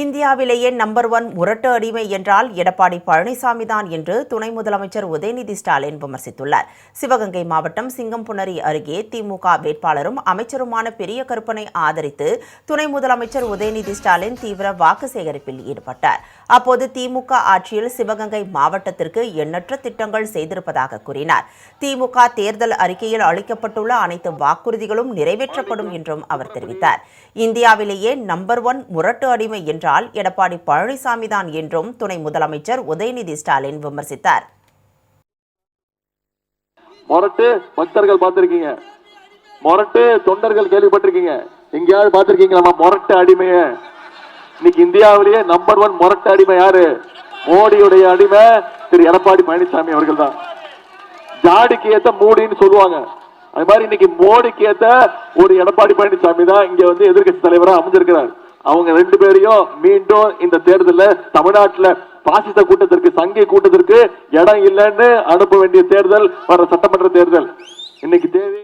இந்தியாவிலேயே நம்பர் 1 முரட்டு அடிமை என்றால் எடப்பாடி பழனிசாமி தான் என்று துணை முதலமைச்சர் உதயநிதி ஸ்டாலின் விமர்சித்துள்ளார். சிவகங்கை மாவட்டம் சிங்கம்புணரி அருகே திமுக வேட்பாளரும் அமைச்சருமான பெரிய கருப்பனை ஆதரித்து துணை முதலமைச்சர் உதயநிதி ஸ்டாலின் தீவிர வாக்கு சேகரிப்பில் ஈடுபட்டார். அப்போது திமுக ஆட்சியில் சிவகங்கை மாவட்டத்திற்கு எண்ணற்ற திட்டங்கள் செய்திருப்பதாக கூறினார். திமுக தேர்தல் அறிக்கையில் அளிக்கப்பட்டுள்ள அனைத்து வாக்குறுதிகளும் நிறைவேற்றப்படும் என்றும் அவர் தெரிவித்தார். இந்தியாவிலேயே நம்பர் 1 முரட்டு அடிமை என்றால் எடப்பாடி பழனிசாமி தான் என்றும் துணை முதலமைச்சர் உதயநிதி ஸ்டாலின் விமர்சித்தார். மொரட்டு பக்தர்கள் பார்த்திருக்கீங்க, மொரட்டு தொண்டர்கள் கேள்விப்பட்டிருக்கீங்க, எங்கேயாவது பார்த்திருக்கீங்க நம்ம மொரட்டு அடிமைய? இன்னைக்கு இந்தியாவிலேயே நம்பர் 1 மொரட்டு அடிமை யாரு? மோடியுடைய அடிமை திரு எடப்பாடி பழனிசாமி அவர்கள் தான். ஜாடிக்கு ஏத்த மூடின்னு சொல்லுவாங்க, அது மாதிரி இன்னைக்கு மோடிக்கு ஏத்த ஒரு எடப்பாடி பழனிசாமி தான் இங்க எதிர்கட்சி தலைவரா அமைஞ்சிருக்கிறார். அவங்க ரெண்டு பேரையும் மீண்டும் இந்த தேர்தலில் தமிழ்நாட்டில் பாசிச கூட்டத்திற்கு, சங்கி கூட்டத்திற்கு இடம் இல்லைன்னு அனுப்ப வேண்டிய தேர்தல் வர சட்டமன்ற தேர்தல் இன்னைக்கு தேவை.